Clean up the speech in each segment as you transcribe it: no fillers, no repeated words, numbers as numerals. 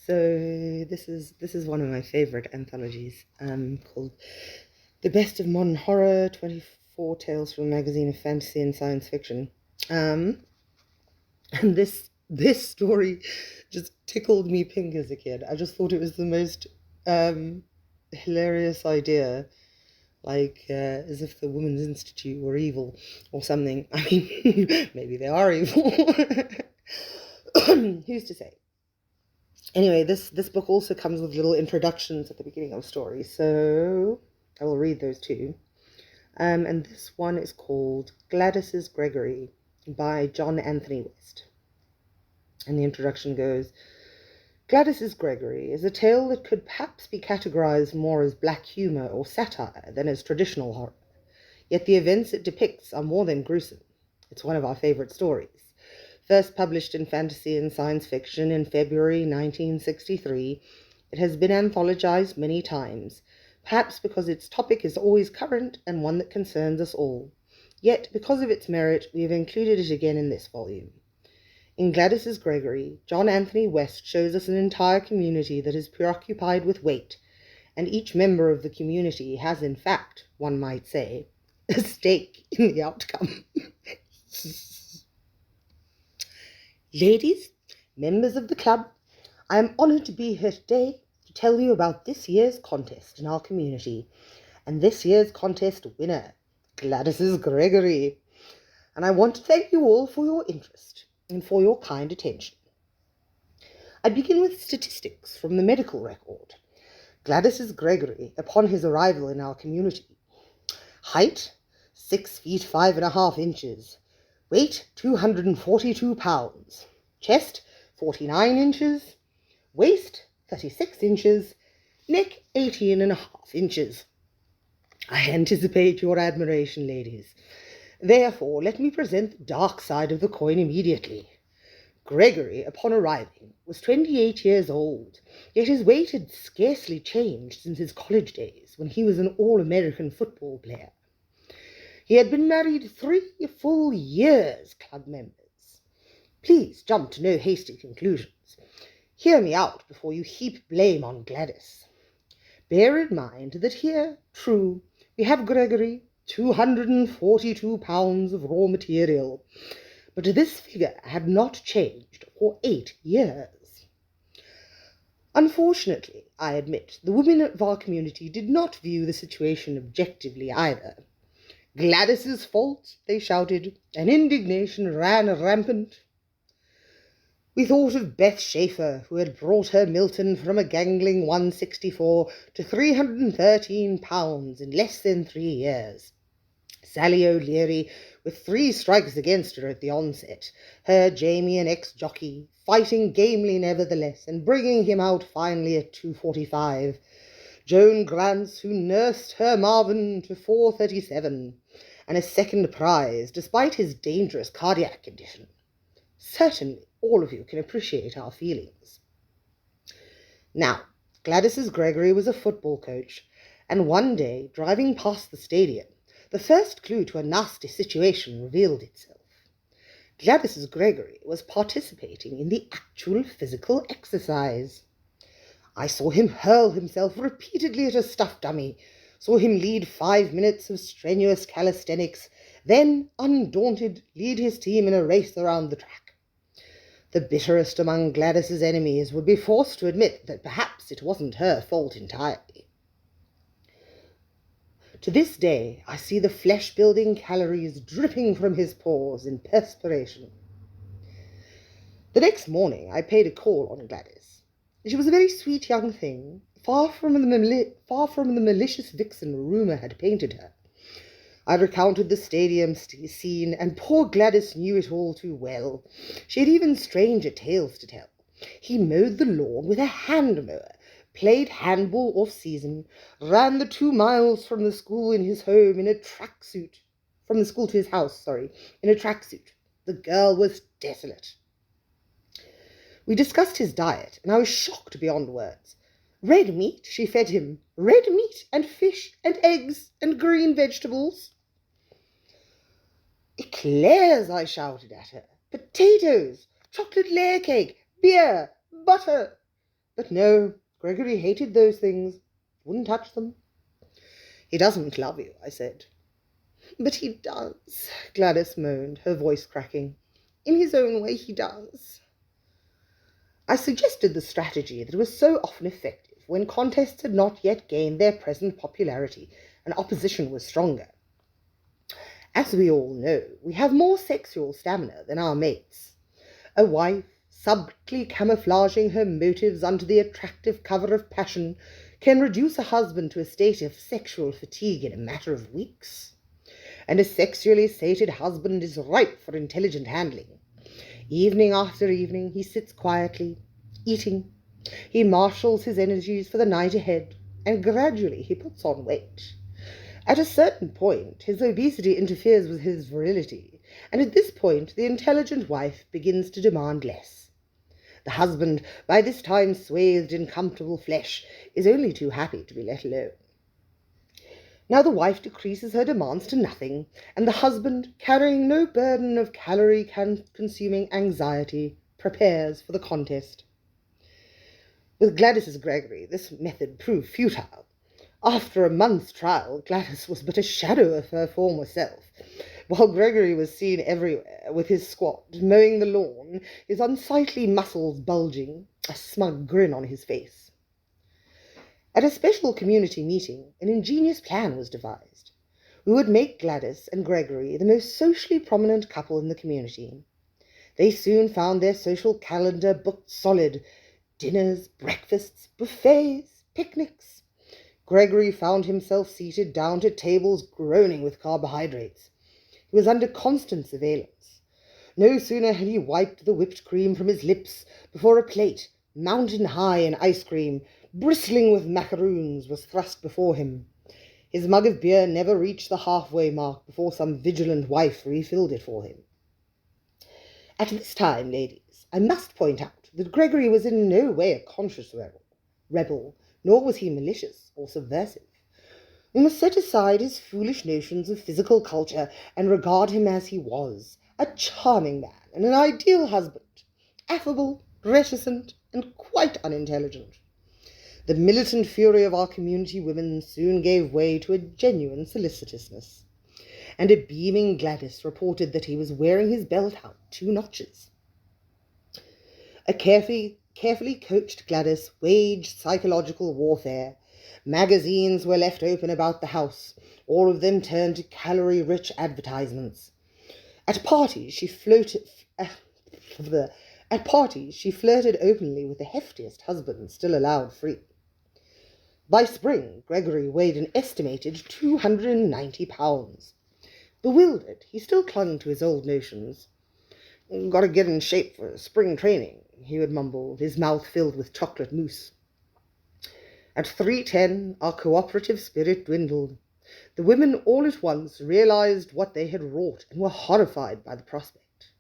So this is one of my favorite anthologies, called The Best of Modern Horror, 24 Tales from a Magazine of Fantasy and Science Fiction. Um, and this story just tickled me pink as a kid. I just thought it was the most hilarious idea, like as if the Women's Institute were evil or something. I mean, maybe they are evil. Who's to say? Anyway, this book also comes with little introductions at the beginning of stories, so I will read those too. And this one is called Gladys's Gregory by John Anthony West. And the introduction goes, Gladys's Gregory is a tale that could perhaps be categorized more as black humor or satire than as traditional horror. Yet the events it depicts are more than gruesome. It's one of our favorite stories. First published in fantasy and science fiction in February 1963, it has been anthologized many times, perhaps because its topic is always current and one that concerns us all. Yet, because of its merit, we have included it again in this volume. In Gladys's Gregory, John Anthony West shows us an entire community that is preoccupied with weight, and each member of the community has, in fact, one might say, a stake in the outcome. Ladies, members of the club, I am honored to be here today to tell you about this year's contest in our community, and this year's contest winner, Gladys's Gregory. And I want to thank you all for your interest and for your kind attention. I begin with statistics from the medical record. Gladys's Gregory, upon his arrival in our community. Height, 6 feet 5.5 inches. Weight, 242 pounds. Chest, 49 inches. Waist, 36 inches. Neck, 18.5 inches. I anticipate your admiration, ladies. Therefore, let me present the dark side of the coin immediately. Gregory, upon arriving, was 28 years old, yet his weight had scarcely changed since his college days, when he was an All-American football player. He had been married 3 full years, club members. Please jump to no hasty conclusions. Hear me out before you heap blame on Gladys. Bear in mind that here, true, we have Gregory, 242 pounds of raw material, but this figure had not changed for 8 years. Unfortunately, I admit, the women of our community did not view the situation objectively either. Gladys's fault, they shouted, and indignation ran rampant. We thought of Beth Schaefer, who had brought her Milton from a gangling 164 to 313 pounds in less than 3 years. Sally O'Leary, with 3 strikes against her at the onset, her Jamie, an ex-jockey, fighting gamely nevertheless, and bringing him out finally at 245. Joan Grants, who nursed her Marvin to 437, and a second prize, despite his dangerous cardiac condition. Certainly, all of you can appreciate our feelings. Now, Gladys's Gregory was a football coach, and one day, driving past the stadium, the first clue to a nasty situation revealed itself. Gladys's Gregory was participating in the actual physical exercise. I saw him hurl himself repeatedly at a stuffed dummy, saw him lead 5 minutes of strenuous calisthenics, then, undaunted, lead his team in a race around the track. The bitterest among Gladys's enemies would be forced to admit that perhaps it wasn't her fault entirely. To this day, I see the flesh-building calories dripping from his pores in perspiration. The next morning, I paid a call on Gladys. She was a very sweet young thing, far from the malicious vixen rumour had painted her. I recounted the stadium scene, and poor Gladys knew it all too well. She had even stranger tales to tell. He mowed the lawn with a hand-mower, played handball off-season, ran the 2 miles from the school in his home in a tracksuit. From the school to his house, in a tracksuit. The girl was desolate. We discussed his diet, and I was shocked beyond words. Red meat, she fed him. Red meat and fish and eggs and green vegetables. Eclairs, I shouted at her. Potatoes, chocolate layer cake, beer, butter. But no, Gregory hated those things, wouldn't touch them. He doesn't love you, I said. But he does, Gladys moaned, her voice cracking. In his own way he does. I suggested the strategy that was so often effective when contests had not yet gained their present popularity and opposition was stronger. As we all know, we have more sexual stamina than our mates. A wife, subtly camouflaging her motives under the attractive cover of passion, can reduce a husband to a state of sexual fatigue in a matter of weeks. And a sexually sated husband is ripe for intelligent handling. Evening after evening, he sits quietly, eating. He marshals his energies for the night ahead, and gradually he puts on weight. At a certain point, his obesity interferes with his virility, and at this point the intelligent wife begins to demand less. The husband, by this time swathed in comfortable flesh, is only too happy to be let alone. Now the wife decreases her demands to nothing, and the husband, carrying no burden of calorie-consuming anxiety, prepares for the contest. With Gladys's Gregory, this method proved futile. After a month's trial, Gladys was but a shadow of her former self, while Gregory was seen everywhere with his squad, mowing the lawn, his unsightly muscles bulging, a smug grin on his face. At a special community meeting, an ingenious plan was devised. We would make Gladys and Gregory the most socially prominent couple in the community. They soon found their social calendar booked solid. Dinners, breakfasts, buffets, picnics. Gregory found himself seated down to tables groaning with carbohydrates. He was under constant surveillance. No sooner had he wiped the whipped cream from his lips before a plate, mountain high in ice cream, bristling with macaroons, was thrust before him. His mug of beer never reached the halfway mark before some vigilant wife refilled it for him. At this time, ladies, I must point out that Gregory was in no way a conscious rebel, nor was he malicious or subversive. We must set aside his foolish notions of physical culture and regard him as he was, a charming man and an ideal husband, affable, reticent, and quite unintelligent. The militant fury of our community women soon gave way to a genuine solicitousness, and a beaming Gladys reported that he was wearing his belt out 2 notches. A carefully coached Gladys waged psychological warfare. Magazines were left open about the house, all of them turned to calorie-rich advertisements. At parties, she flirted openly with the heftiest husband still allowed free. By spring, Gregory weighed an estimated 290 pounds. Bewildered, he still clung to his old notions. "Got to get in shape for spring training," he would mumble, his mouth filled with chocolate mousse. At 3:10, our cooperative spirit dwindled. The women all at once realized what they had wrought and were horrified by the prospect.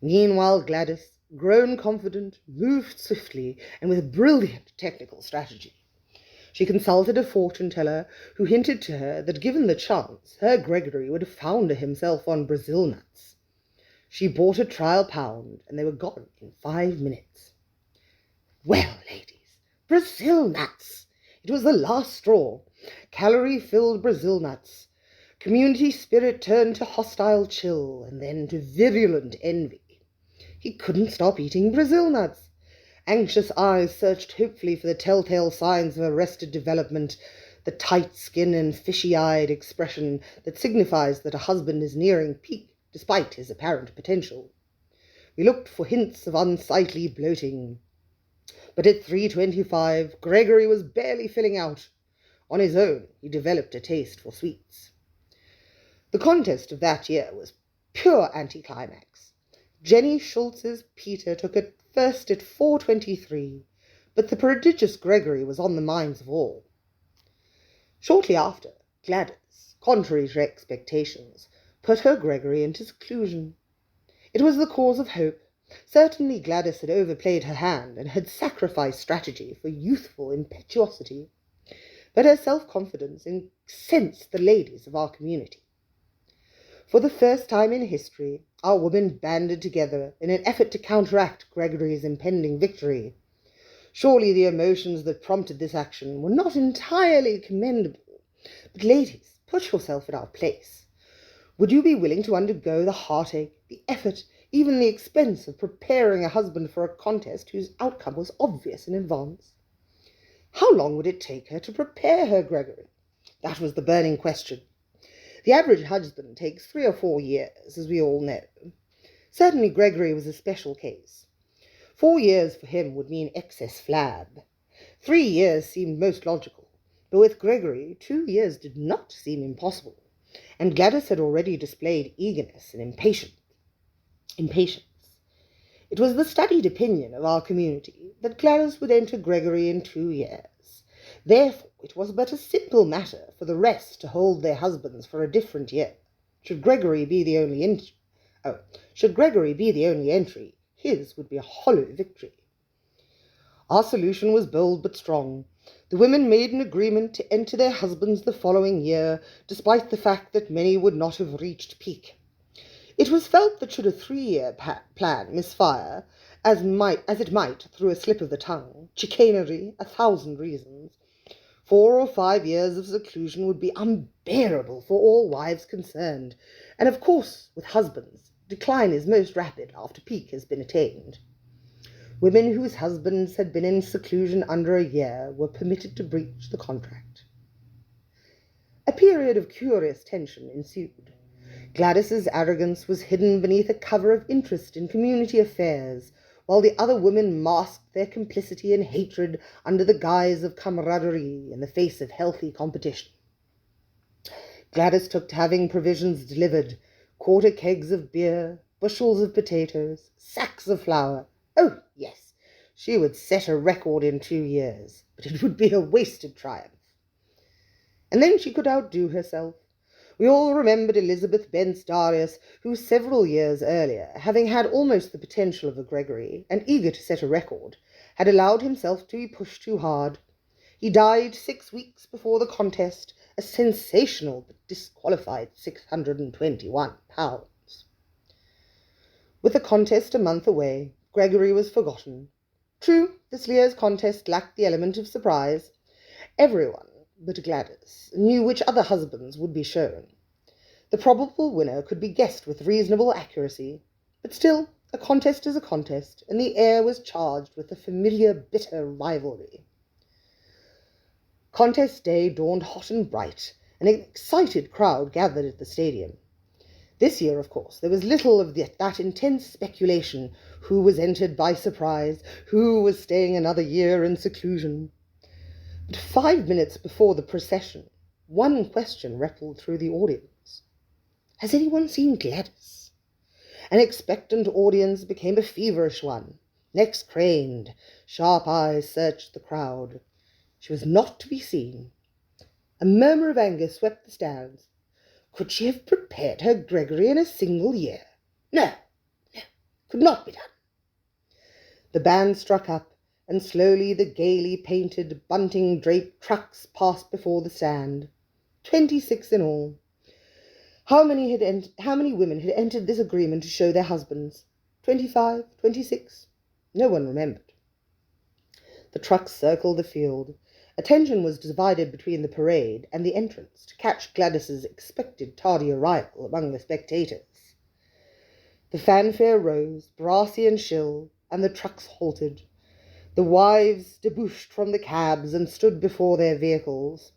Meanwhile, Gladys, grown confident, moved swiftly and with brilliant technical strategy. She consulted a fortune-teller who hinted to her that given the chance, her Gregory would founder himself on Brazil nuts. She bought a trial pound, and they were gone in 5 minutes. Well, ladies, Brazil nuts! It was the last straw. Calorie-filled Brazil nuts. Community spirit turned to hostile chill, and then to virulent envy. He couldn't stop eating Brazil nuts. Anxious eyes searched hopefully for the telltale signs of arrested development, the tight skin and fishy-eyed expression that signifies that a husband is nearing peak despite his apparent potential. We looked for hints of unsightly bloating. But at 3:25, Gregory was barely filling out. On his own, he developed a taste for sweets. The contest of that year was pure anticlimax. Jenny Schultz's Peter took it first at 4:23, but the prodigious Gregory was on the minds of all. Shortly after, Gladys, contrary to expectations, put her Gregory into seclusion. It was the cause of hope. Certainly Gladys had overplayed her hand and had sacrificed strategy for youthful impetuosity, but her self-confidence incensed the ladies of our community. For the first time in history, our women banded together in an effort to counteract Gregory's impending victory. Surely the emotions that prompted this action were not entirely commendable. But ladies, put yourself in our place. Would you be willing to undergo the heartache, the effort, even the expense of preparing a husband for a contest whose outcome was obvious in advance? How long would it take her to prepare her Gregory? That was the burning question. The average husband takes 3 or 4 years, as we all know. Certainly Gregory was a special case. 4 years for him would mean excess flab. 3 years seemed most logical, but with Gregory 2 years did not seem impossible, and Gladys had already displayed eagerness and impatience. It was the studied opinion of our community that Gladys would enter Gregory in 2 years. Therefore it was but a simple matter for the rest to hold their husbands for a different year. Should Gregory be the only entry, his would be a hollow victory. Our solution was bold but strong. The women made an agreement to enter their husbands the following year, despite the fact that many would not have reached peak. It was felt that should a 3-year plan misfire, as it might through a slip of the tongue, chicanery, 1,000 reasons, 4 or 5 years of seclusion would be unbearable for all wives concerned, and of course, with husbands, decline is most rapid after peak has been attained. Women whose husbands had been in seclusion under a year were permitted to breach the contract. A period of curious tension ensued. Gladys's arrogance was hidden beneath a cover of interest in community affairs, while the other women masked their complicity and hatred under the guise of camaraderie in the face of healthy competition. Gladys took to having provisions delivered, quarter kegs of beer, bushels of potatoes, sacks of flour. Oh, yes, she would set a record in 2 years, but it would be a wasted triumph. And then she could outdo herself. We all remembered Elizabeth Bence Darius, who several years earlier, having had almost the potential of a Gregory, and eager to set a record, had allowed himself to be pushed too hard. He died 6 weeks before the contest, a sensational but disqualified 621 pounds. With the contest a month away, Gregory was forgotten. True, this year's contest lacked the element of surprise. Everyone but Gladys knew which other husbands would be shown. The probable winner could be guessed with reasonable accuracy, but still, a contest is a contest, and the air was charged with the familiar bitter rivalry. Contest day dawned hot and bright. An excited crowd gathered at the stadium. This year, of course, there was little of that intense speculation, who was entered by surprise, who was staying another year in seclusion. But 5 minutes before the procession, one question rippled through the audience. Has anyone seen Gladys? An expectant audience became a feverish one. Necks craned, sharp eyes searched the crowd. She was not to be seen. A murmur of anger swept the stands. Could she have prepared her Gregory in a single year? No, could not be done. The band struck up, and slowly the gaily painted, bunting-draped trucks passed before the stand. 26 in all. How many women had entered this agreement to show their husbands? 25, 26? No one remembered. The trucks circled the field. Attention was divided between the parade and the entrance to catch Gladys's expected tardy arrival among the spectators. The fanfare rose, brassy and shrill, and the trucks halted. The wives debouched from the cabs and stood before their vehicles.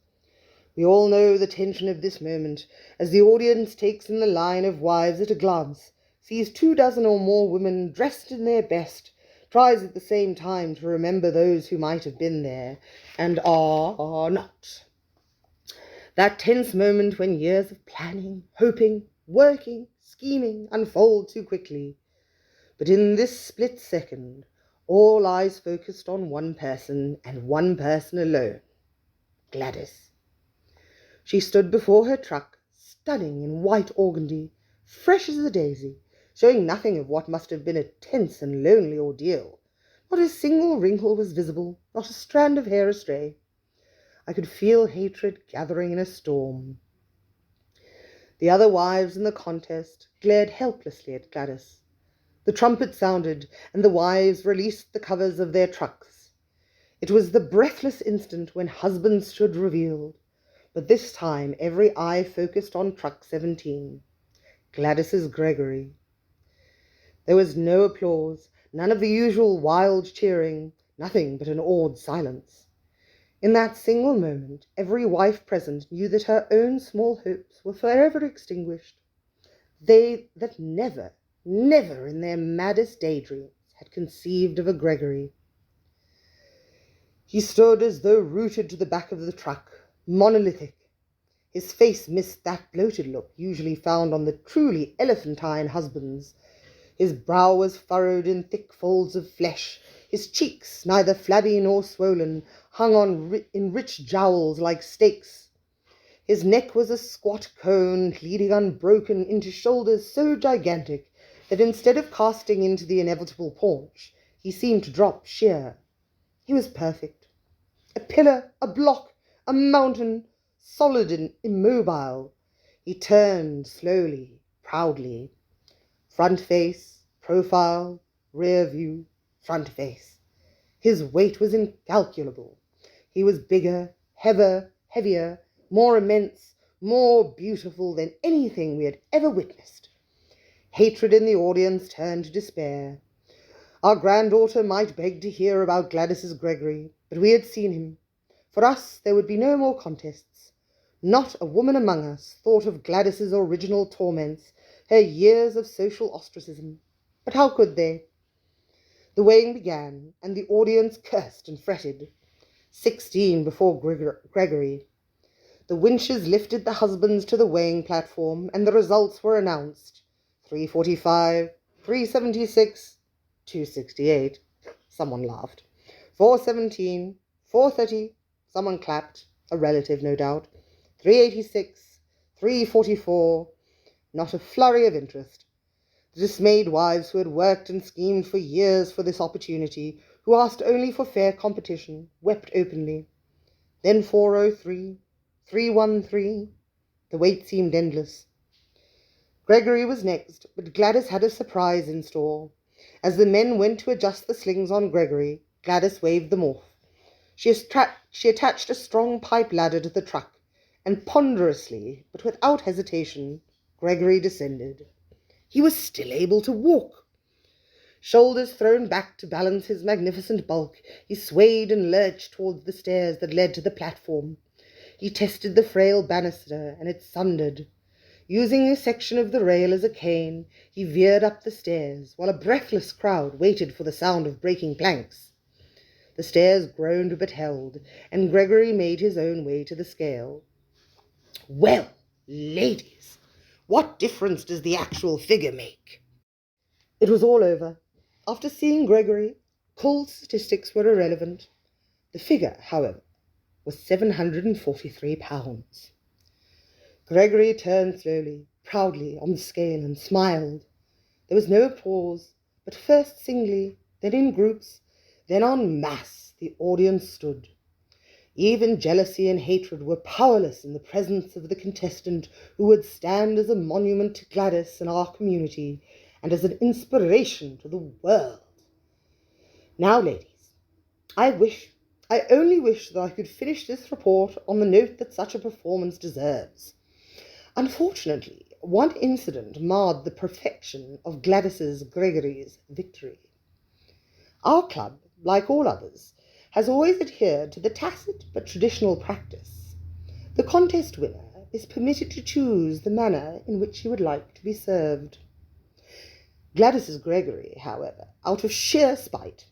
We all know the tension of this moment, as the audience takes in the line of wives at a glance, sees 24 or more women dressed in their best, tries at the same time to remember those who might have been there, and are not. That tense moment when years of planning, hoping, working, scheming unfold too quickly. But in this split second, all eyes focused on one person, and one person alone. Gladys. She stood before her truck, stunning in white organdy, fresh as a daisy, showing nothing of what must have been a tense and lonely ordeal. Not a single wrinkle was visible, not a strand of hair astray. I could feel hatred gathering in a storm. The other wives in the contest glared helplessly at Gladys. The trumpet sounded, and the wives released the covers of their trucks. It was the breathless instant when husbands stood revealed, but this time every eye focused on truck 17, Gladys's Gregory. There was no applause, none of the usual wild cheering, nothing but an awed silence. In that single moment, every wife present knew that her own small hopes were forever extinguished. They that never, never in their maddest daydreams had conceived of a Gregory. He stood as though rooted to the back of the truck, monolithic. His face missed that bloated look usually found on the truly elephantine husbands. His brow was furrowed in thick folds of flesh. His cheeks, neither flabby nor swollen, hung on in rich jowls like stakes. His neck was a squat cone, leading unbroken into shoulders so gigantic that instead of casting into the inevitable paunch, he seemed to drop sheer. He was perfect. A pillar, a block, a mountain, solid and immobile. He turned slowly, proudly. Front face, profile, rear view, front face. His weight was incalculable. He was bigger, heavier, more immense, more beautiful than anything we had ever witnessed. Hatred in the audience turned to despair. Our granddaughter might beg to hear about Gladys's Gregory, but we had seen him. For us there would be no more contests. Not a woman among us thought of Gladys's original torments, her years of social ostracism. But how could they? The weighing began, and the audience cursed and fretted. 16 before Gregory. The winches lifted the husbands to the weighing platform, and the results were announced. 345, 376, 268. Someone laughed. 417, 430. Someone clapped. A relative, no doubt. 386, 344. Not a flurry of interest. The dismayed wives who had worked and schemed for years for this opportunity, who asked only for fair competition, wept openly. Then 403, 313. The wait seemed endless. Gregory was next, but Gladys had a surprise in store. As the men went to adjust the slings on Gregory, Gladys waved them off. She attached a strong pipe ladder to the truck, and ponderously, but without hesitation, Gregory descended. He was still able to walk. Shoulders thrown back to balance his magnificent bulk, he swayed and lurched towards the stairs that led to the platform. He tested the frail banister, and it sundered. Using a section of the rail as a cane, he veered up the stairs, while a breathless crowd waited for the sound of breaking planks. The stairs groaned but held, and Gregory made his own way to the scale. Well, ladies, what difference does the actual figure make? It was all over. After seeing Gregory, cold statistics were irrelevant. The figure, however, was 743 pounds. Gregory turned slowly, proudly, on the scale and smiled. There was no applause, but first singly, then in groups, then en masse, the audience stood. Even jealousy and hatred were powerless in the presence of the contestant who would stand as a monument to Gladys and our community, and as an inspiration to the world. Now, ladies, I only wish that I could finish this report on the note that such a performance deserves. Unfortunately, one incident marred the perfection of Gladys's Gregory's victory. Our club, like all others, has always adhered to the tacit but traditional practice. The contest winner is permitted to choose the manner in which he would like to be served. Gladys's Gregory, however, out of sheer spite,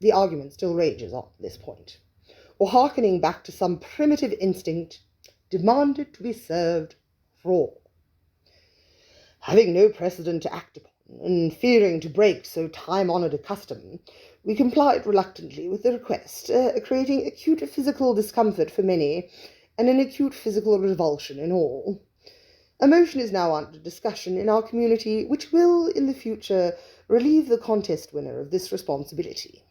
the argument still rages on this point, or hearkening back to some primitive instinct, demanded to be served raw. Having no precedent to act upon, and fearing to break so time-honoured a custom, we complied reluctantly with the request, creating acute physical discomfort for many, and an acute physical revulsion in all. A motion is now under discussion in our community which will, in the future, relieve the contest winner of this responsibility.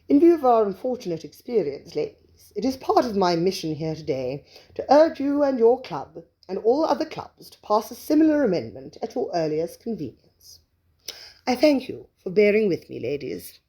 In view of our unfortunate experience, ladies, it is part of my mission here today to urge you and your club and all other clubs to pass a similar amendment at your earliest convenience. I thank you for bearing with me, ladies.